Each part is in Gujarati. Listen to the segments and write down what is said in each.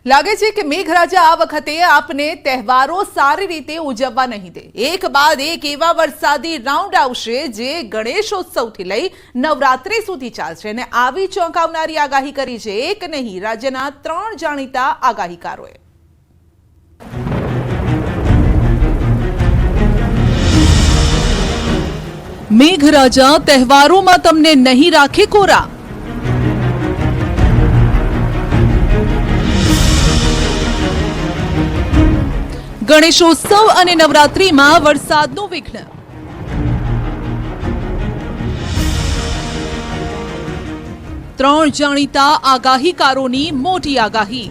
લાગે છે કે મેઘરાજા આ વખતે આપને તહેવારો સારી રીતે ઉજવવા નહીં દે। એક બાદ એક એવા વરસાદી રાઉન્ડ આવશે જે ગણેશોત્સવથી લઈ નવરાત્રી સુધી ચાલશે અને આવી ચોંકાવનારી આગાહી કરી છે એક નહીં રાજ્યના 3 જાણીતા આગાહીકારોએ। મેઘરાજા તહેવારોમાં તમને નહીં રાખે કોરા। ગણેશોત્સવ અને નવરાત્રીમાં વરસાદનું વિઘ્ન। ત્રણ જાણીતા આગાહીકારોની મોટી આગાહી।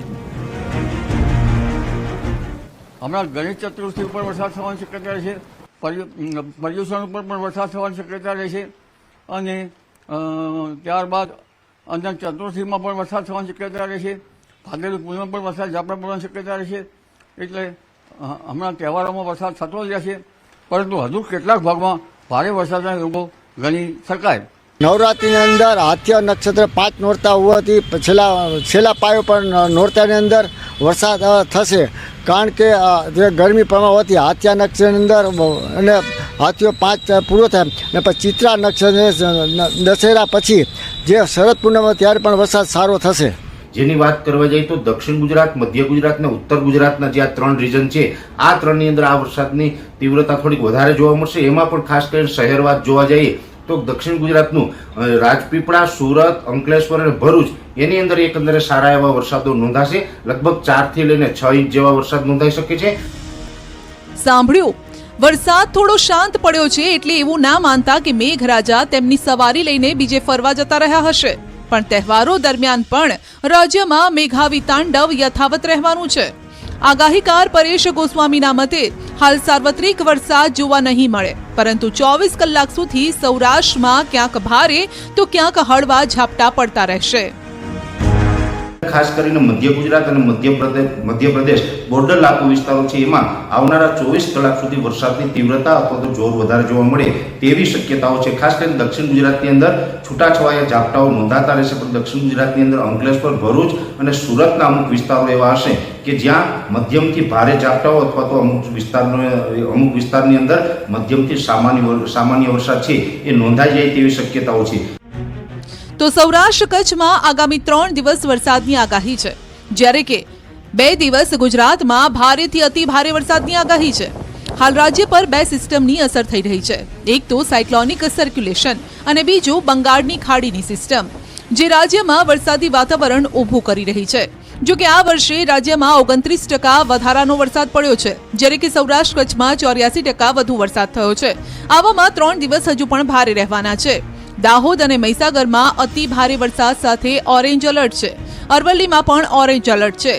હમણાં ગણેશ ચતુર્થી ઉપર વરસાદ થવાની શક્યતા રહેશે, પર્યુષણ ઉપર પણ વરસાદ થવાની શક્યતા રહેશે અને ત્યારબાદ અનંત ચતુર્થીમાં પણ વરસાદ થવાની શક્યતા રહેશે, ભાદરવી પૂનમ પર વરસાદ ઝાપટા પડવાની શક્યતા રહેશે। એટલે હમણાં તહેવારોમાં વરસાદ થતો જ રહેશે, પરંતુ હજુ કેટલાક ભાગમાં ભારે વરસાદના યોગો ગણી શકાય। નવરાત્રિની અંદર હાથિયા નક્ષત્ર 5 નોરતા હોવાથી છેલ્લા પાયો પર નોરતાની અંદર વરસાદ થશે, કારણ કે જે ગરમી પ્રમાણ હોવાથી હાથિયા નક્ષત્રની અંદર અને હાથીઓ 5 પૂરો થાય અને પછી ચિત્રા નક્ષત્ર દશેરા પછી જે શરદ પૂનમ ત્યારે પણ વરસાદ સારો થશે। જેની વાત કરવા જઈએ તો દક્ષિણ ગુજરાત, મધ્ય ગુજરાત અને ઉત્તર ગુજરાતના જે આ 3 રીજન છે, આ 3ની અંદર આ વરસાદની તીવ્રતા થોડીક વધારે જોવા મળશે। એમાં પણ ખાસ કરીને શહેરવાદ જોવા જઈએ તો દક્ષિણ ગુજરાતનું રાજપીપળા, સુરત, અંકલેશ્વર અને ભરૂચ એની અંદર એકંદરે સારા એવા વરસાદો નોંધાશે। લગભગ 4 થી લઈને 6 ઇંચ જેવા વરસાદ નોંધાઈ શકે છે। સાંભળ્યું, વરસાદ થોડો શાંત પડ્યો છે એટલે એવું ના માનતા કે મેઘરાજા તેમની સવારી લઈને બીજે ફરવા જતા રહ્યા હશે, પણ તહેવારો દરમિયાન પણ રાજ્યમાં મેઘાવી તાંડવ યથાવત રહેવાનું છે। આગાહીકાર પરેશ ગોસ્વામીના મતે હાલ સાર્વત્રિક વરસાદ જોવા નહીં મળે, પરંતુ 24 કલાક સુધી સૌરાષ્ટ્રમાં ક્યાંક ભારે તો ક્યાંક હળવા ઝાપટા પડતા રહેશે। ખાસ કરીને મધ્ય ગુજરાત અને મધ્યપ્રદેશ બોર્ડર લાગુ વિસ્તારો છે, એમાં આવનારા 24 કલાક સુધી વરસાદની તીવ્રતા અથવા તો જોર વધારે જોવા મળે તેવી શક્યતાઓ છે। ખાસ કરીને દક્ષિણ ગુજરાતની અંદર છૂટાછવાયા ઝાપટાઓ નોંધાતા રહેશે, પણ દક્ષિણ ગુજરાતની અંદર અંકલેશ્વર, ભરૂચ અને સુરતના અમુક વિસ્તારો એવા હશે કે જ્યાં મધ્યમથી ભારે ઝાપટાઓ અથવા તો અમુક વિસ્તારની અંદર મધ્યમથી સામાન્ય વરસાદ છે એ નોંધાઈ જાય તેવી શક્યતાઓ છે। તો સૌરાષ્ટ્ર કચ્છમાં આગામી 3 દિવસ વરસાદની આગાહી છે, જ્યારે કે 2 દિવસ ગુજરાતમાં ભારેથી અતિ ભારે વરસાદની આગાહી છે। હાલ રાજ્ય પર 2 સિસ્ટમની અસર થઈ રહી છે, એક તો સાયક્લોનિક સર્ક્યુલેશન અને બીજું બંગાળની ખાડીની સિસ્ટમ, જે રાજ્યમાં વરસાદી વાતાવરણ ઊભું કરી રહી છે। જો કે આ વર્ષે રાજ્યમાં 29% વધારાનો વરસાદ પડ્યો છે, જ્યારે કે સૌરાષ્ટ્ર કચ્છમાં 84% વધુ વરસાદ થયો છે। આવામાં 3 દિવસ હજુ પણ ભારે રહેવાના છે। દાહોદ અને મહીસાગરમાં અતિ ભારે વરસાદ સાથે ઓરેન્જ એલર્ટ છે, અરવલ્લીમાં પણ ઓરેન્જ એલર્ટ છે।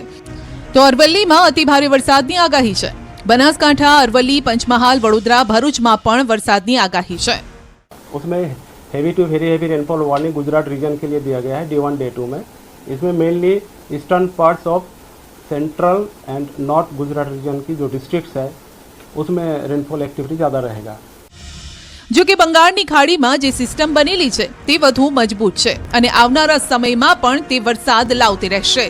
તો અરવલ્લીમાં અતિ ભારે વરસાદની આગાહી છે। બનાસકાંઠા, અરવલ્લી, પંચમહાલ, વડોદરા, ભરૂચમાં પણ વરસાદની આગાહી છે। उसमें heavy to very heavy rainfall warning Gujarat region के लिए दिया गया है D1 D2 में। इसमें mainly eastern parts of central and north Gujarat region की जो डिस्ट्रिक्ट्स है उसमें रेनफॉल एक्टिविटी ज़्यादा रहेगा। જો કે બંગાળની ખાડીમાં જે સિસ્ટમ બનેલી છે તે વધુ મજબૂત છે અને આવનારા સમયમાં પણ તે વરસાદ લાવતી રહેશે।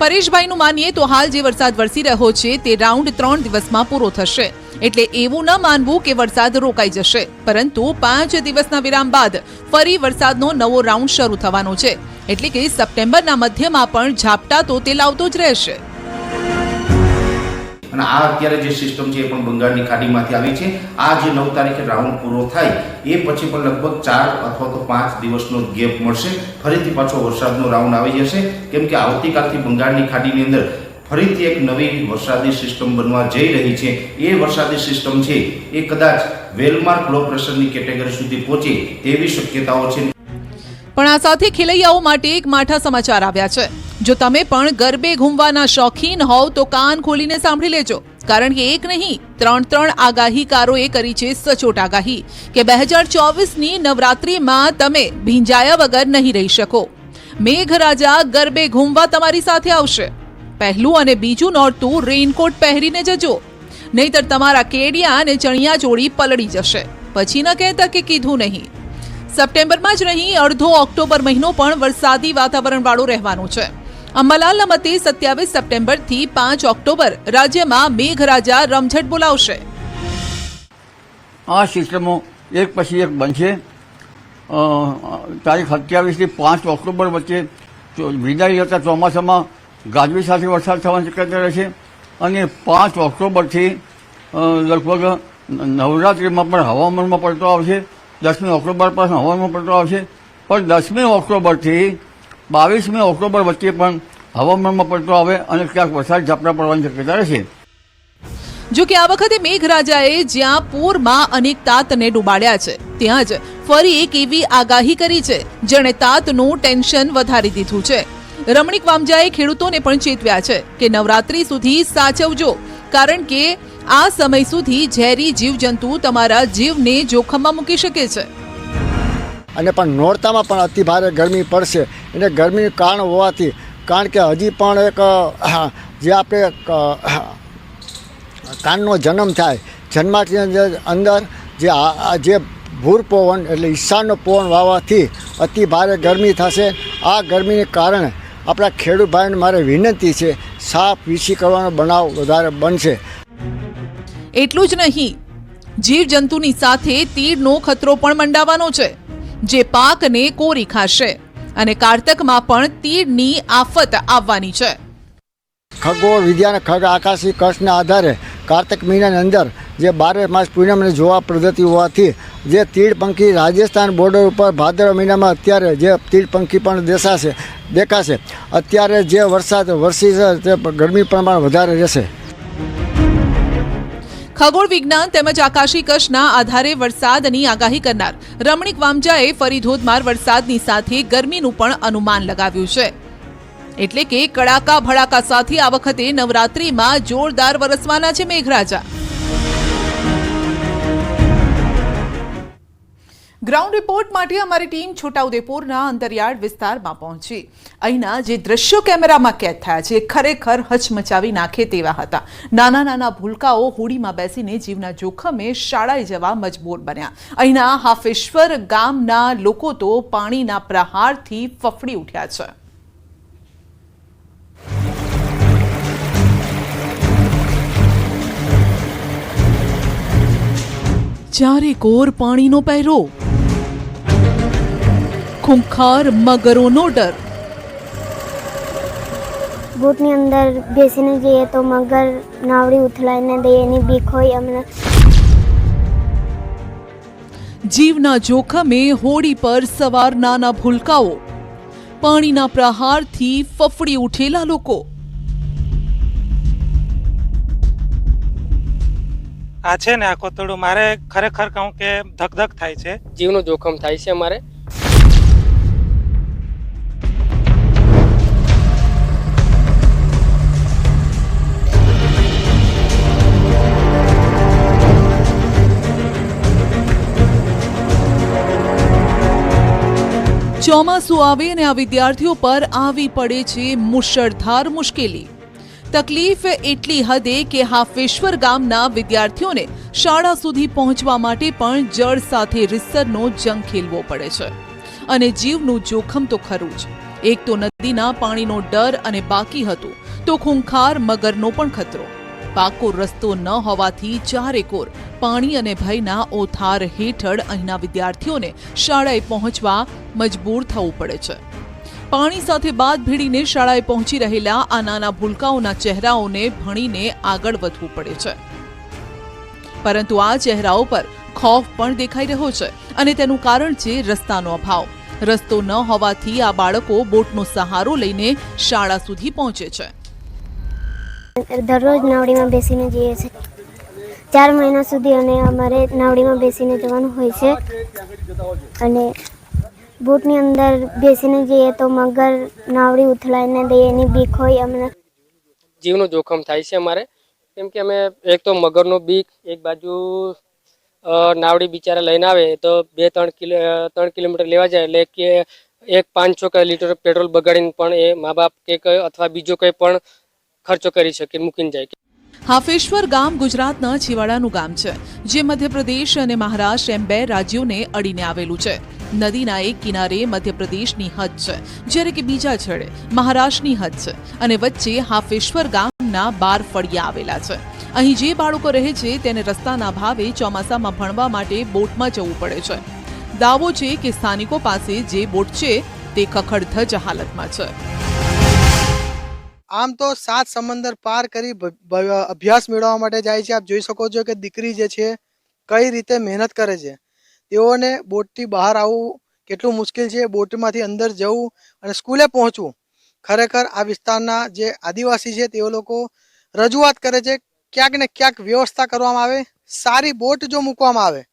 પરેશભાઈનું માનીએ તો હાલ જે વરસાદ વરસી રહ્યો છે તે રાઉન્ડ 3 દિવસમાં પૂરો થશે, એટલે એવું ન માનવું કે વરસાદ રોકાઈ જશે, પરંતુ 5 દિવસના વિરામ બાદ ફરી વરસાદનો નવો રાઉન્ડ શરૂ થવાનો છે, એટલે કે સપ્ટેમ્બરના મધ્યમાં પણ ઝાપટા તો તે લાવતો જ રહેશે। અને આ અત્યારે જે સિસ્ટમ છે એ પણ બંગાળની ખાડીમાંથી આવી છે। આ જે 9 તારીખે રાઉન્ડ પૂરો થાય એ પછી પણ લગભગ 4 અથવા તો 5 દિવસનો ગેપ મળશે, ફરીથી પાછો વરસાદનો રાઉન્ડ આવી જશે, કેમ કે આવતીકાલથી બંગાળની ખાડીની અંદર ફરીથી એક નવી વરસાદી સિસ્ટમ બનવા જઈ રહી છે। એ વરસાદી સિસ્ટમ છે એ કદાચ વેલમાર્ક લો પ્રેશરની કેટેગરી સુધી પહોંચે તેવી શક્યતાઓ છે। પણ આ સાથે ખેલૈયાઓ માટે એક માઠા સમાચાર આવ્યા છે। જો તમે પણ ગરબે ઘૂમવાના શોખીન હોવ તો કાન ખોલીને સાંભળી લેજો, કારણ કે એક નહીં 3 આગાહીકારોએ કરી છે સચોટ આગાહી કે 2024ની નવરાત્રીમાં તમે ભીંજાયા વગર નહીં રહી શકો। મેઘરાજા ગરબે ઘૂમવા તમારી સાથે આવશે। પહેલું અને બીજું નોરતું રેઇનકોટ પહેરીને જજો, નહીતર તમારા કેડિયા અને ચણિયા ચોળી પલળી જશે, પછી ન કહેતા કે કીધું નહીં। સપ્ટેમ્બરમાં જ નહીં, અડધો ઓક્ટોબર મહિનો પણ વરસાદી વાતાવરણ વાળો રહેવાનો છે। અંબાલાલના મતે 27 સપ્ટેમ્બરથી 5 ઓક્ટોબર રાજ્યમાં મેઘરાજા રમઝટ બોલાવશે. આ સિસ્ટમો એક પછી એક બનશે. તારીખ 27 થી 5 ઓક્ટોબર વચ્ચે વિદાય લેતા ચોમાસામાં ગાજવી સાથે વરસાદ થવાની શક્યતા રહેશે અને 5 ઓક્ટોબરથી લગભગ નવરાત્રિમાં પણ હવામાનમાં પડતો આવશે. 10મી ઓક્ટોબર પણ હવામાનમાં પડતો આવશે, પણ 10મી ઓક્ટોબરથી 22મી ઓક્ટોબર વચ્ચે પણ હવામાનમાં પડતો આવે અને ક્યાંક વરસાદ ઝાપટા પડવાની શક્યતા રહેશે. જો કે આ વખતે મેઘરાજાએ જ્યાં પૂરમાં અનેક તાતને ડૂબાડ્યા છે ત્યાં જ ફરી એક એવી આગાહી કરી છે જેણે તાતનું ટેન્શન વધારી દીધું છે. રમણીક વામજાએ ખેડૂતોને પણ ચેતવ્યા છે કે નવરાત્રી સુધી સાચવજો, કારણ કે આ સમય સુધી ઝેરી જીવજંતુ તમારા જીવને જોખમમાં મૂકી શકે છે. અને પણ નોરતામાં પણ અતિ ભારે ગરમી પડશે. એને ગરમીનું કારણ હોવાથી, કારણ કે હજી પણ એક જે આપણે કાનનો જન્મ થાય, જન્માની અંદર જે ભૂર પવન એટલે ઈશાનનો પવન વાવવાથી અતિ ભારે ગરમી થશે. આ ગરમીને કારણે આપણા ખેડૂત ભાઈને મારે વિનંતી છે, સાપ વીછી કરવાનો બનાવ વધારે બનશે. એટલું જ નહીં, જીવજંતુની સાથે તીડનો ખતરો પણ મંડાવાનો છે જે પાકને કોરી ખાશે અને કારતકમાં પણ તીડની આફત આવવાની છે. ખગોળ વિદ્યાના ખગ આકાશી કક્ષના આધારે કાર્તક મહિનાની અંદર જે 12 માસ પૂનમને જોવા પદ્ધતિ હોવાથી જે તીડ પંખી રાજસ્થાન બોર્ડર ઉપર ભાદરવા મહિનામાં અત્યારે જે તીડ પંખી પણ દેખાશે. અત્યારે જે વરસાદ વરસી છે તે ગરમી પ્રમાણ વધારે રહેશે. ખગોળ વિજ્ઞાન તેમજ આકાશી કક્ષના આધારે વરસાદની આગાહી કરનાર રમણીક વામજાએ ફરી ધોધમાર વરસાદની સાથે ગરમીનું પણ અનુમાન લગાવ્યું છે. એટલે કે કડાકા ભડાકા સાથે આ વખતે નવરાત્રીમાં જોરદાર વરસવાના છે મેઘરાજા. ગ્રાઉન્ડ રિપોર્ટ માટે અમારી ટીમ છોટાઉદેપુરના અંતરિયાળ વિસ્તારમાં પહોંચી. અહીંના જે દ્રશ્યો કેમેરામાં કેદ થયા છે ખરેખર હચમચાવી નાખે તેવા હતા. નાના નાના ભૂલકાઓ હોડીમાં બેસીને જીવના જોખમે શાળાએ જવા મજબૂર બન્યા. અહીંના હાફેશ્વર ગામના લોકો તો પાણીના પ્રહારથી ફફડી ઉઠ્યા છે. ચારે કોર પાણીનો પહેરો, ખૂંખાર મગરોનો ડર. બોટની અંદર બેસીને જઈએ તો મગર નાવડી ઉથલાઈને દે એની બીક હોય અમને. જીવના જોખમે હોડી પર સવાર નાના ભૂલકાઓ, પાણીના પ્રહારથી ફફડી ઉઠેલા લોકો. આ છે ને આ કોતરડું મારે ખરેખર કહું કે ધક થાય છે. જીવનું જોખમ થાય છે અમારે. ચોમાસું આવે અને આ વિદ્યાર્થીઓ પર આવી પડે છે મુશળધાર મુશ્કેલી. તકલીફ એટલી હદે કે હાફેશ્વર ગામના વિદ્યાર્થીઓને શાળા સુધી પહોંચવા માટે પણ જળ સાથે રીસરનો જંગ ખેલવો પડે છે. અને જીવનું જોખમ તો ખરું જ. એક તો નદીના પાણીનો ડર અને બાકી હતું તો ખૂંખાર મગરનો પણ ખતરો. પાકો રસ્તો ન હોવાથી ચારેકોર પાણી અને ભયના ઓથાર હેઠળ અહીંના વિદ્યાર્થીઓને શાળાએ પહોંચવા મજબૂર થવું પડે છે. પાણી સાથે બાદ ભીડીને શાળાએ પહોંચી રહેલા આ નાના ભૂલકાઓના ચહેરાઓને ભણીને આગળ વધવું પડે છે. પરંતુ આ ચહેરાઓ પર ખૌફ પણ દેખાઈ રહ્યો છે અને તેનું કારણ છે રસ્તાનો અભાવ. રસ્તો ન હોવાથી આ બાળકો બોટનો સહારો લઈને શાળા સુધી પહોંચે છે. દરરોજ નાવડીમાં બેસીને જઈએ છીએ 4 મહિના સુધી અને અમારે નાવડીમાં બેસીને જવાનું હોય છે. અને બોટની અંદર બેસીને જઈએ તો મગર નાવડી ઉથલાઈને દે એની બીક હોય અમને. જીવનું જોખમ થાય છે અમારે, કેમ કે અમે એક તો મગરનો બીક, એક બાજુ નાવડી બિચારા લઈને આવે તો 2-3 કિલોમીટર લેવા જાય એટલે કે 5-6 લીટર પેટ્રોલ બગાડીને પણ એ મા બાપ કે અથવા બીજો કંઈ પણ ખર્ચો કરી શકે મૂકીને જાય. હાફેશ્વર ગામ ગુજરાતના છેવાડાનું ગામ છે, જે મધ્યપ્રદેશ અને મહારાષ્ટ્ર એમ 2 રાજ્યોને અડીને આવેલું છે. નદીના એક કિનારે મધ્યપ્રદેશની હદ છે, જ્યારે કે બીજા છેડે મહારાષ્ટ્રની હદ છે અને વચ્ચે હાફેશ્વર ગામના 12 ફળિયા આવેલા છે. અહીં જે બાળકો રહે છે તેને રસ્તાના અભાવે ચોમાસામાં ભણવા માટે બોટમાં જવું પડે છે. દાવો છે કે સ્થાનિકો પાસે જે બોટ છે તે ખખડધજ હાલતમાં છે. આમ તો 7 સમંદર પાર કરી અભ્યાસ મેળવવા માટે જાય છે. આપ જોઈ શકો છો કે દીકરી જે છે કઈ રીતે મહેનત કરે છે. તેઓને બોટથી બહાર આવવું કેટલું મુશ્કેલ છે, બોટમાંથી અંદર જવું અને સ્કૂલે પહોંચવું. ખરેખર આ વિસ્તારના જે આદિવાસી છે તેઓ લોકો રજૂઆત કરે છે ક્યાંક ને ક્યાંક વ્યવસ્થા કરવામાં આવે, સારી બોટ જો મૂકવામાં આવે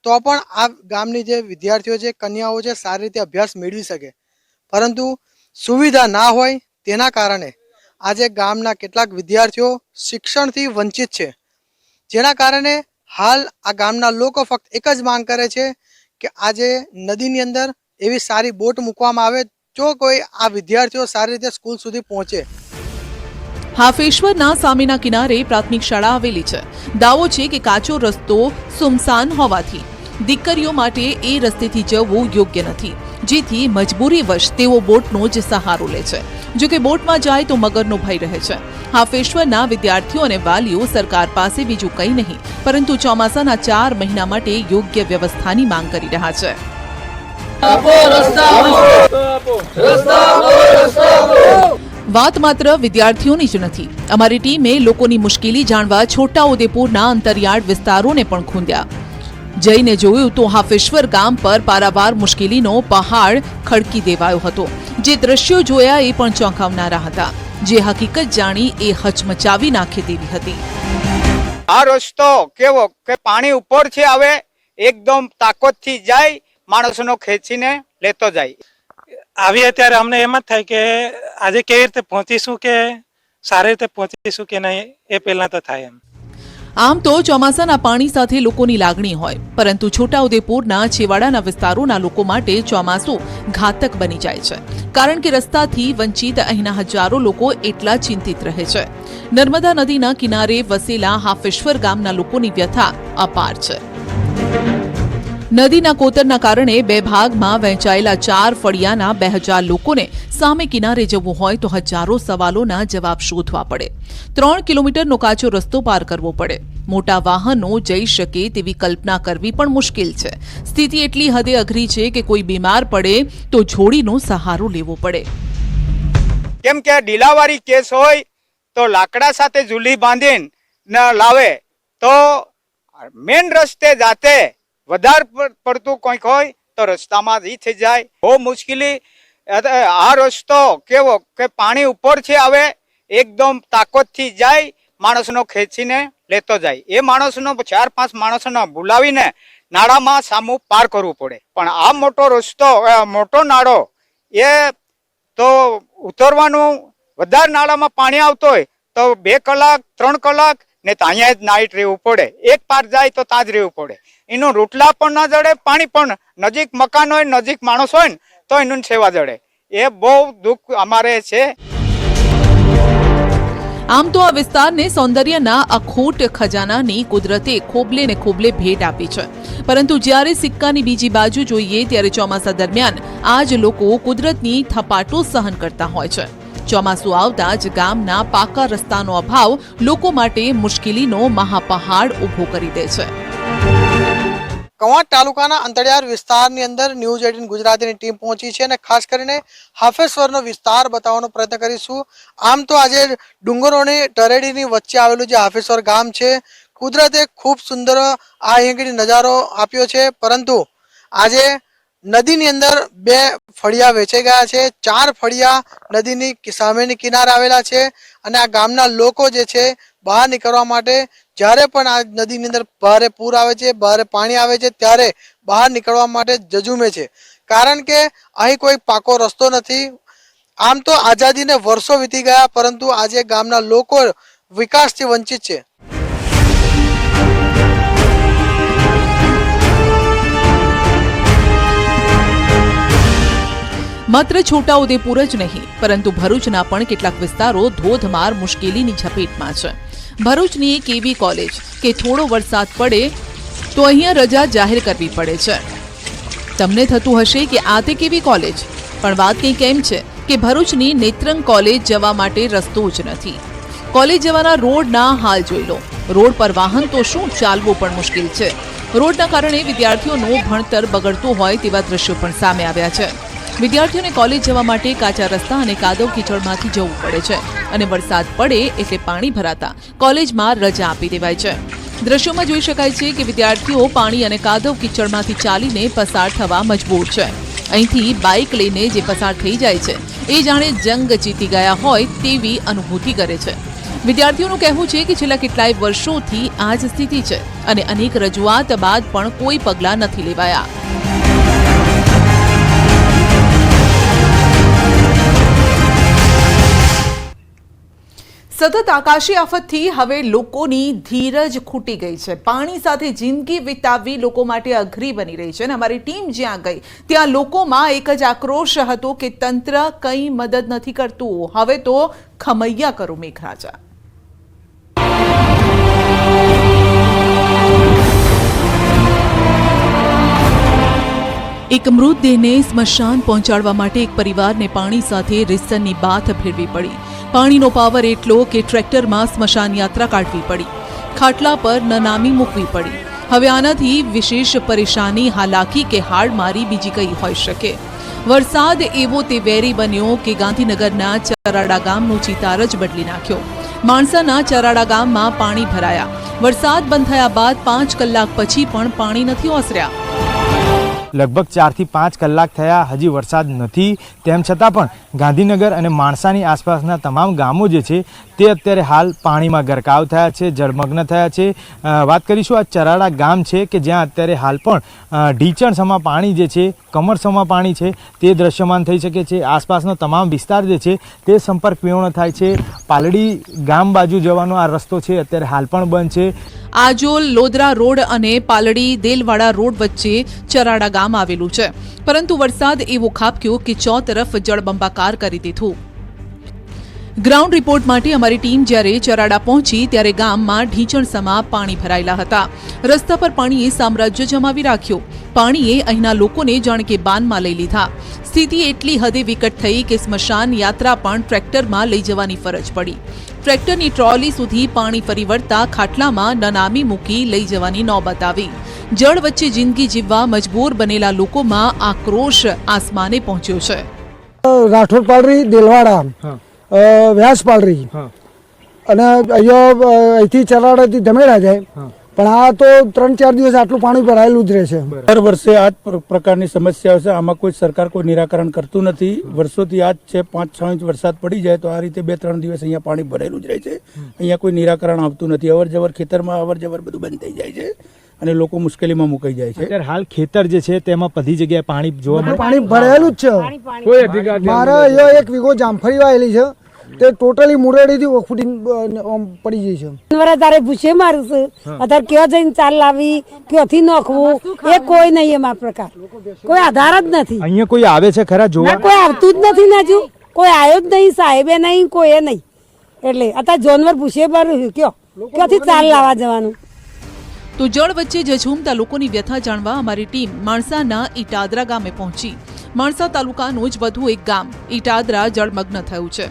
તો પણ આ ગામની જે વિદ્યાર્થીઓ છે, કન્યાઓ છે, સારી રીતે અભ્યાસ મેળવી શકે. પરંતુ સુવિધા ના હોય તેના કારણે આજે ગામના કેટલાક વિદ્યાર્થીઓ શિક્ષણથી વંચિત છે, જેના કારણે હાલ આ ગામના લોકો ફક્ત એક જ માંગ કરે છે કે આજે નદીની અંદર એવી સારી બોટ મૂકવામાં આવે જો કોઈ આ વિદ્યાર્થીઓ સારી રીતે સ્કૂલ સુધી પહોંચે. હાફેશ્વરના સામેના કિનારે પ્રાથમિક શાળા આવેલી છે. દાવો છે કે કાચો રસ્તો સુમસાન હોવાથી દીકરીઓ માટે એ રસ્તેથી જવું યોગ્ય નથી, જેથી મજબૂરીવશ તેઓ બોટનો જ સહારો લે છે. જો કે બોટમાં જાય તો મગરનો ભય રહે છે. હાફેશ્વરના વિદ્યાર્થીઓ અને વાલીઓ સરકાર પાસે બીજું કંઈ નહીં પરંતુ ચોમાસાના 4 મહિના માટે યોગ્ય વ્યવસ્થાની માંગ કરી રહ્યા છે. વાત માત્ર વિદ્યાર્થીઓની જ નથી. અમારી ટીમે લોકોની મુશ્કેલી જાણવા છોટાઉદેપુરના અંતરિયાળ વિસ્તારોને પણ ખૂંદ્યા. જઈને જોયું તો હાફેશ્વર ગામ પર પારાવાર મુશ્કેલીનો પહાડ ખડકી દેવાયો હતો. જે દ્રશ્યો જોયા એ પણ ચોંકાવનારા હતા. જે હકીકત જાણી એ હચમચાવી નાખે તેવી હતી. આ રસ્તો કેવો કે પાણી ઉપરથી આવે, એકદમ તાકાતથી જાય, માણસોનો ખેંચીને લેતો જાય. આવીએ ત્યારે અમને એમ જ થાય કે આજે કેવી રીતે પહોંચીશું, કે સારી રીતે પહોંચીશું કે નહીં, એ પહેલા તો થાય એમ. આમ તો ચોમાસાના પાણી સાથે લોકોની લાગણી હોય, પરંતુ છોટાઉદેપુરના છેવાડાના વિસ્તારોના લોકો માટે ચોમાસું ઘાતક બની જાય છે. કારણ કે રસ્તાથી વંચિત અહીંના હજારો લોકો એટલા ચિંતિત રહે છે. નર્મદા નદીના કિનારે વસેલા હાફેશ્વર ગામના લોકોની વ્યથા અપાર છે. નદીના કોતરના કારણે 2 ભાગમાં વહેંચાયેલા 4 ફળિયાના 2000 લોકોને સામે કિનારે જવું હોય તો હજારો સવાલોના જવાબ શોધવા પડે. 3 કિલોમીટરનો કાચો રસ્તો પાર કરવો પડે. મોટા વાહનો જઈ શકે તેવી કલ્પના કરવી પણ મુશ્કેલ છે. સ્થિતિ એટલી હદે અઘરી છે કે કોઈ બીમાર પડે તો જોડીનો સહારો લેવો પડે. કેમ કે ઢીલાવાળી કેસ હોય તો લાકડા સાથે ઝૂલી બાંધીને લાવે, તો મેન રસ્તે જાતે વધારે પડતું કંઈક હોય તો રસ્તામાં જ થઈ જાય. બહુ મુશ્કેલી. આ રસ્તો કેવો કે પાણી ઉપરથી આવે, એકદમ તાકાતથી જાય, માણસનો ખેંચીને લેતો જાય. એ માણસનો 4-5 માણસોને બોલાવીને નાળામાં સામું પાર કરવું પડે. પણ આ મોટો રસ્તો, મોટો નાળો, એ તો ઉતરવાનું, વધારે નાળામાં પાણી આવતો હોય તો 2 કલાક 3 કલાક ને તો અહીંયા જ નાઈટ રહેવું પડે. એક પાર જાય તો ત્યાં જ રહેવું પડે. એનું રોટલા પણ ના જડે, પાણી પણ નજીક મકાન હોય, નજીક માણસ હોય ને તો એનું સેવા જડે. એ બહુ દુઃખ અમારે છે. આમ તો આ વિસ્તારને સૌંદર્યના અખૂટ ખજાનાની કુદરતે ખોબલે ને ખોબલે ભેટ આપી છે. પરંતુ જ્યારે સિક્કાની બીજી બાજુ જોઈએ ત્યારે ચોમાસા દરમિયાન આ જ લોકો કુદરતની થપાટો સહન કરતા હોય છે. ચોમાસું આવતા જ ગામના પાકા રસ્તાનો અભાવ લોકો માટે મુશ્કેલીનો મહાપહાડ ઊભો કરી દે છે. કવાંટ તાલુકાના અંતરિયાળ વિસ્તારની અંદર ન્યૂઝ 18 ગુજરાતીની ટીમ પહોંચી છે અને ખાસ કરીને હાફેશ્વરનો વિસ્તાર બતાવવાનો પ્રયત્ન કરીશું. આમ તો આજે ડુંગરોની ટરેડીની વચ્ચે આવેલું જે હાફેશ્વર ગામ છે, કુદરતે ખૂબ સુંદર આ અહીંયાથી નજારો આપ્યો છે. પરંતુ આજે નદીની અંદર 2 ફળિયા વેચાઈ ગયા છે. 4 ફળિયા નદીની સામેની કિનારે આવેલા છે અને આ ગામના લોકો જે છે બહાર નીકળવા માટે જ્યારે પણ આ નદીની અંદર ભારે પૂર આવે છે, ભારે પાણી આવે છે, ત્યારે બહાર નીકળવા માટે જજુમે છે. કારણ કે અહીં કોઈ પાકો રસ્તો નથી. આમ તો આઝાદીને વર્ષો વીતી ગયા, પરંતુ આજે ગામના લોકો વિકાસથી વંચિત છે. માત્ર છોટાઉદેપુર જ નહીં પરંતુ ભરૂચના પણ કેટલાક વિસ્તારો ધોધમાર મુશ્કેલીની ઝપેટમાં છે. ભરૂચની એક એવી કોલેજ કે થોડો વરસાદ પડે તો અહીંયા રજા જાહેર કરવી પડે છે. તમને થતું હશે કે આ તે કેવી કોલેજ, પણ વાત કંઈક એમ છે કે ભરૂચની નેત્રંગ કોલેજ જવા માટે રસ્તો જ નથી. કોલેજ જવાના રોડના હાલ જોઈ લો. રોડ પર વાહન તો શું, ચાલવું પણ મુશ્કેલ છે. રોડના કારણે વિદ્યાર્થીઓનું ભણતર બગડતું હોય તેવા દ્રશ્યો પણ સામે આવ્યા છે. વિદ્યાર્થીઓને કોલેજ જવા માટે કાચા રસ્તા અને કાદવ કીચડમાંથી જવું પડે છે અને વરસાદ પડે એટલે પાણી ભરાતા કોલેજમાં રજા આપી દેવાય છે. દ્રશ્યોમાં જોઈ શકાય છે કે વિદ્યાર્થીઓ પાણી અને કાદવ કીચડમાંથી ચાલીને પસાર થવા મજબૂર છે. અહીંથી બાઇક લઈને જે પસાર થઈ જાય છે એ જાણે જંગ જીતી ગયા હોય તેવી અનુભૂતિ કરે છે. વિદ્યાર્થીઓનું કહેવું છે કે છેલ્લા કેટલાય વર્ષોથી આ જ સ્થિતિ છે અને અનેક રજૂઆત બાદ પણ કોઈ પગલાં નથી લેવાયા. સતત આકાશી આફતથી હવે લોકોની ધીરજ ખૂટી ગઈ છે. પાણી સાથે જિંદગી વિતાવવી લોકો માટે અઘરી બની રહી છે અને અમારી ટીમ જ્યાં ગઈ ત્યાં લોકોમાં એક જ આક્રોશ હતો કે તંત્ર કંઈ મદદ નથી કરતું. હવે તો ખમૈયા કરો મેઘરાજા. એક મૃતદેહને સ્મશાન પહોંચાડવા માટે એક પરિવારને પાણી સાથે રેસનની બાથ ભેળવી પડી. પાણીનો પાવર એટલો કે ટ્રેક્ટરમાં સ્મશાન યાત્રા કાઢવી પડી. ખાટલા પર નનામી મૂકવી પડી. હવે આનાથી વિશેષ પરેશાની, હાલાકી કે હાડમારી બીજી કઈ હોઈ શકે. વરસાદ એવો તે વેરી બન્યો કે ગાંધીનગરના ચરાડા ગામનો ચિતાર જ બદલી નાખ્યો. માણસાના ચરાડા ગામમાં પાણી ભરાયા. વરસાદ બંધ થયા બાદ 5 કલાક પછી પણ પાણી નથી ઓસર્યા. લગભગ 4 થી 5 કલાક થયા, હજી વરસાદ નથી. તેમ છતાં પણ ગાંધીનગર અને માણસાની આસપાસના તમામ ગામો જે છે તે અત્યારે હાલ પાણીમાં ગરકાવ થયા છે, જળમગ્ન થયા છે. વાત કરીશું આ ચરાડા ગામ છે કે જ્યાં અત્યારે હાલ પણ ઢીચણસમાં પાણી જે છે, કમરસમાં પાણી છે તે દ્રશ્યમાન થઈ શકે છે. આસપાસનો તમામ વિસ્તાર જે છે તે સંપર્ક વિહોણો થાય છે. પાલડી ગામ બાજુ જવાનો આ રસ્તો છે અત્યારે હાલ પણ બંધ છે. આજોલ લોદરા રોડ અને પાલડી દેલવાડા રોડ વચ્ચે ચરાડા ગામ આવેલું છે, પરંતુ વરસાદ એવો ખાબક્યો કે ચોતરફ જળબંબાકાર કરી દીધું. ગ્રાઉન્ડ રિપોર્ટ માટે અમારી ટીમ જ્યારે ચરાડા પહોંચી ત્યારે ગામમાં ઢીંચણસમા પાણી ભરાયેલા હતા. રસ્તા પર પાણીએ સામ્રાજ્ય જમાવી રાખ્યું. પાણીએ અહીંના લોકોને જાણે કે બાનમાં લઈ લીધા. સ્થિતિ એટલી હદે વિકટ થઈ કે સ્મશાન યાત્રા પણ ટ્રેક્ટરમાં લઈ જવાની ફરજ પડી. ટ્રેક્ટરની ટ્રોલી સુધી પાણી ફરી વળતા ખાટલામાં નનામી મૂકી લઈ જવાની નોબત આવી. જળ વચ્ચે જિંદગી જીવવા મજબૂર બનેલા લોકોમાં આક્રોશ આસમાને પહોંચ્યો છે. રાઠોડ પાલરી, દેલવાડા, વ્યાસ પાલરી અને અહીંથી ચરાડાથી ધમેડા જાય, પણ આ તો 3-4 દિવસ આટલું પાણી ભરાયેલું જ રહે છે. દર વર્ષે આ જ પ્રકારની સમસ્યાઓ છે. આમાં કોઈ સરકાર કોઈ નિરાકરણ કરતું નથી. વર્ષોથી આ જ છે. 5-6 ઇંચ વરસાદ પડી જાય તો આ રીતે 2-3 દિવસ અહીંયા પાણી ભરાયેલું જ રહે છે. અહીંયા કોઈ નિરાકરણ આવતું નથી. અવર જવર ખેતરમાં અવર જવર બધું બંધ થઈ જાય છે અને લોકો મુશ્કેલીમાં મુકાઈ જાય છે. અત્યારે હાલ ખેતર જે છે તેમાં બધી જગ્યાએ પાણી જોવા મળે. પાણી ભરાયેલું જ છે. મારા અહીંયા 1 વીઘો જામફળી વાયેલી છે, તે ટોટલી મુરેડીથી ફૂટી પડી ગઈ છે. તારે પૂછે મારું છે અત્યારે ક્યાં જઈને ચાલ લાવી, ક્યાંથી નાખવું, એ કોઈ નહીં. એમાં પ્રકાર કોઈ આધાર જ નથી. અહીંયા કોઈ આવે છે ખરા જોવા? કોઈ આવતું જ નથી. નાજુ કોઈ આવ્યો જ નહીં, સાહેબે નહીં, કોઈ નહીં. એટલે અત્યારે જાનવર પૂછે મારું ક્યાંથી ચાલ લાવવા જવાનું. તો જળ વચ્ચે ઝઝૂમતા લોકોની વ્યથા જાણવા અમારી ટીમ માણસાના ઈટાદરા ગામે પહોંચી. માણસા તાલુકાનું જ વધુ એક ગામ ઈટાદરા જળમગ્ન થયું છે.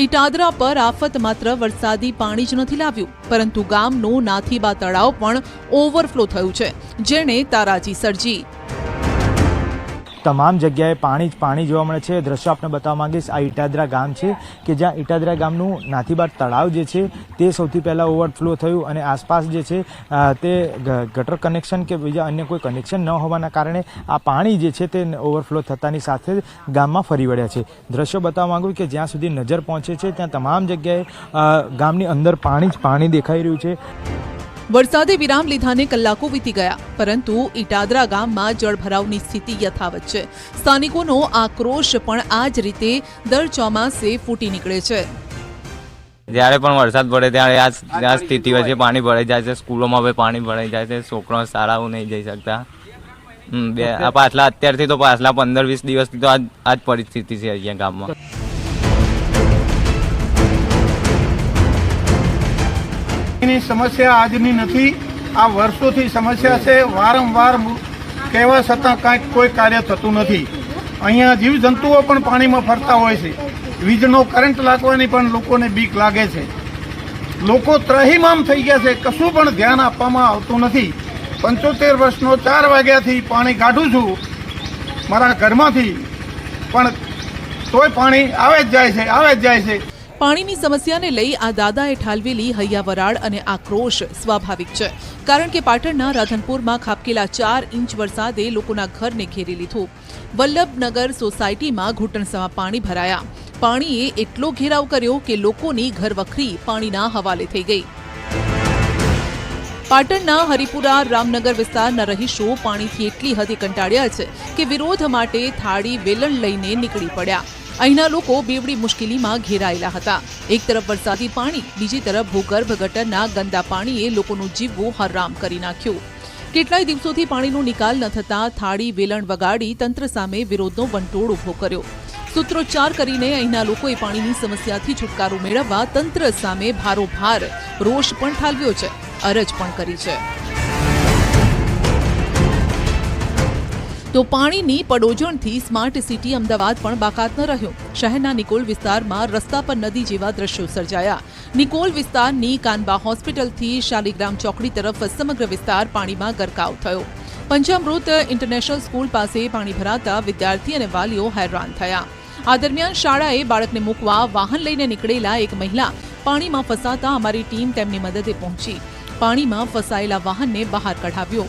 ઈટાદરા પર આફત માત્ર વરસાદી પાણી જ નથી લાવ્યું, પરંતુ ગામનું નાથીબા તળાવ પણ ઓવરફ્લો થયું છે, જેણે તારાજી સર્જી. તમામ જગ્યાએ પાણી જ પાણી જોવા મળે છે. દ્રશ્યો આપણે બતાવવા માંગીશ. આ ઈટાદરા ગામ છે કે જ્યાં ઈટાદરા ગામનું નાથીબાર તળાવ જે છે તે સૌથી પહેલાં ઓવરફ્લો થયું અને આસપાસ જે છે તે ગટર કનેક્શન કે બીજા અન્ય કોઈ કનેક્શન ન હોવાના કારણે આ પાણી જે છે તે ઓવરફ્લો થતાની સાથે ગામમાં ફરી વળ્યા છે. દ્રશ્યો બતાવવા માંગુ કે જ્યાં સુધી નજર પહોંચે છે ત્યાં તમામ જગ્યાએ ગામની અંદર પાણી જ પાણી દેખાઈ રહ્યું છે. વરસાદે વિરામ લીધાને કલાકો વીતી ગયા, પરંતુ ઈટાદરા ગામમાં જળભરાવની સ્થિતિ યથાવત છે. સ્થાનિકોનો આક્રોશ પણ આ જ રીતે દર ચોમાસે ફૂટી નીકળે છે. જ્યારે પણ વરસાદ પડે ત્યારે આ સ્થિતિ હોય છે. પાણી ભરાઈ જાય છે, સ્કૂલોમાં પણ પાણી ભરાઈ જાય છે, છોકરાઓ શાળાઓ નહીં જઈ શકતા. આ પાછલા અત્યારથી તો પાછલા 15-20 દિવસથી તો આ જ પરિસ્થિતિ છે અહીંયા ગામમાં. પાણીની સમસ્યા આજની નથી, આ વર્ષોથી સમસ્યા છે. વારંવાર કહેવા છતાં કાંઈક કોઈ કાર્ય થતું નથી. અહીંયા જીવજંતુઓ પણ પાણીમાં ફરતા હોય છે. વીજનો કરંટ લાગવાની પણ લોકોને બીક લાગે છે. લોકો ત્રહીમામ થઈ ગયા છે, કશું પણ ધ્યાન આપવામાં આવતું નથી. 75 વર્ષનો 4 વાગ્યાથી પાણી કાઢું છું મારા ઘરમાંથી, પણ તોય પાણી આવે જ જાય છે, આવે જ જાય છે. પાણીની સમસ્યાને લઈ આ દાદાએ ઠાલવેલી હૈયાવરાળ અને આક્રોશ સ્વાભાવિક છે, કારણ કે પાટણના રાધનપુરમાં ખાબકેલા 4 ઇંચ વરસાદે લોકોના ઘરને ઘેરી લીધું. વલ્લભનગર સોસાયટીમાં ઘૂંટણસમાં પાણી ભરાયા. પાણીએ એટલો ઘેરાવ કર્યો કે લોકોની ઘરવખરી પાણીના હવાલે થઈ ગઈ. પાટણના હરિપુરા રામનગર વિસ્તારના રહીશો પાણીથી એટલી હદે કંટાળ્યા છે કે વિરોધ માટે થાળી વેલણ લઈને નીકળી પડ્યા. અહીંના લોકો બેવડી મુશ્કેલીમાં ઘેરાયેલા હતા. એક તરફ વરસાદી પાણી, બીજી તરફ ભૂગર્ભ ગટરના ગંદા પાણીએ લોકોનું જીવવું હરામ કરી નાખ્યું. કેટલાય દિવસોથી પાણીનો નિકાલ ન થતા થાળી વેલણ વગાડી તંત્ર સામે વિરોધનો વંટોળ ઉભો કર્યો. સૂત્રોચ્ચાર કરીને અહીંના લોકોએ પાણીની સમસ્યાથી છુટકારો મેળવવા તંત્ર સામે ભારોભાર રોષ પણ ઠાલવ્યો છે, અરજ પણ કરી છે. તો પાણીની પડોજણથી સ્માર્ટ સિટી અમદાવાદ પણ બાકાત ન રહ્યો. શહેરના નિકોલ વિસ્તારમાં રસ્તા પર નદી જેવા દ્રશ્યો સર્જાયા. નિકોલ વિસ્તારની કાનબા હોસ્પિટલથી શાલિગ્રામ ચોકડી તરફ સમગ્ર વિસ્તાર પાણીમાં ગરકાવ થયો. પંચામૃત ઇન્ટરનેશનલ સ્કૂલ પાસે પાણી ભરાતા વિદ્યાર્થી અને વાલીઓ હેરાન થયા. આ દરમિયાન શાળાએ બાળકને મૂકવા વાહન લઈને નીકળેલા એક મહિલા પાણીમાં ફસાતા અમારી ટીમ તેમની મદદે પહોંચી. પાણીમાં ફસાયેલા વાહનને બહાર કઢાવ્યો.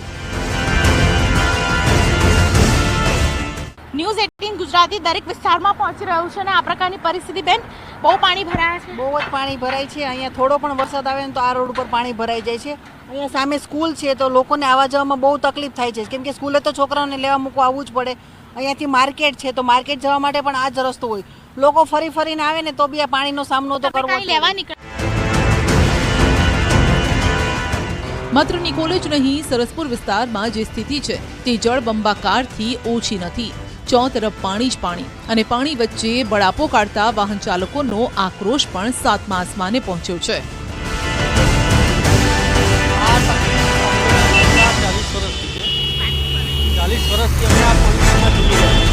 ન્યૂઝ 18 ગુજરાતી દરેક વિસ્તારમાં પહોંચી રહ્યું છે અને આ પ્રકારની પરિસ્થિતિ બેન, બહુ પાણી ભરાયા છે. બહુ જ પાણી ભરાય છે. અહીંયા થોડો પણ વરસાદ આવે ને તો આ રોડ ઉપર પાણી ભરાઈ જાય છે. અહીંયા સામે સ્કૂલ છે તો લોકોને આવવા જવામાં બહુ તકલીફ થાય છે, કેમ કે સ્કૂલે તો છોકરાઓને લેવા મૂકવા આવવું જ પડે. અહીંયાથી માર્કેટ છે તો માર્કેટ જવા માટે પણ આ જ રસ્તો હોય. લોકો ફરી ફરીને આવે ને તો બી આ પાણીનો સામનો તો કરવો જ. માત્ર નિકોલ જ નહીં, સરસપુર વિસ્તારમાં જે સ્થિતિ છે તે જળબંબાકારથી ઓછી નથી. ચોતરફ પાણી જ પાણી, અને પાણી વચ્ચે બળાપો કાઢતા વાહન ચાલકોનો આક્રોશ પણ 7મા આસમાને પહોંચ્યો છે. 40 વર્ષથી અમે આ પરિસ્થિતિમાં જીવી રહ્યા છીએ.